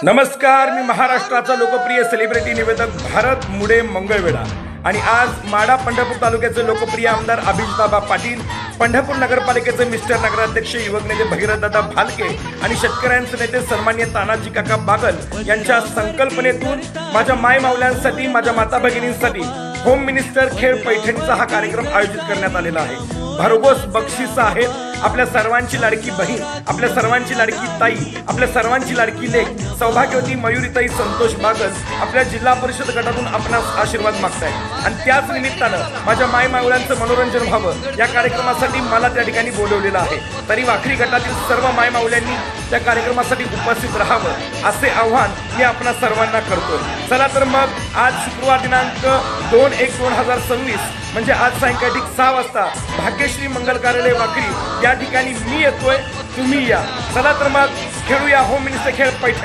नमस्कार, मी महाराष्ट्राचा लोकप्रिय सेलिब्रिटी निवेदक भारत मुडे मंगळवेढा आणि आज माडा पंढरपूर तालुक्याचे लोकप्रिय आमदार अभिजितदादा पाटील, पंढरपूर नगरपालिकेचे मिस्टर नगराध्यक्ष युवक नेते भगीरथदादा भालके आणि शेतकऱ्यांचे नेते सन्माननीय तानाजी काका बागल यांच्या संकल्पनेतून माझ्या माय माऊल्यांसाठी, माझ्या माता भगिनींसाठी होम मिनिस्टर खेळ पैठणीचा हा कार्यक्रम आयोजित करण्यात आलेला आहे। भरघोस बक्षीस आहेत। आपल्या सर्वांची लाडकी बहीण, आपल्या सर्वांची लाडकी ताई, आपल्या सर्वांची लाडकी लेक सौभाग्यवती मयुरीताई संतोष बागल आपल्या जिल्हा परिषद गटातून आपणास आशीर्वाद मागतायत आणि त्याच निमित्तानं माझ्या माय माऊल्यांचं मनोरंजन व्हावं या कार्यक्रमासाठी मला त्या ठिकाणी बोलवलेलं आहे। तरी वाखरी गटातील सर्व माय माऊल्यांनी त्या कार्यक्रमासाठी उपस्थित राहावं असे आव्हान मी आपणा सर्वांना करतोय। चला तर मग आज शुक्रवार दिनांक 2/1/2026 म्हणजे आज सायंकाळी 6 वाजता भाग्यश्री मंगल कार्यालय वाखरी या ठिकाणी मी येतोय, तुम्ही या। चला तर मग खेळूया होम मिनिस्टर खेळ पैठणी।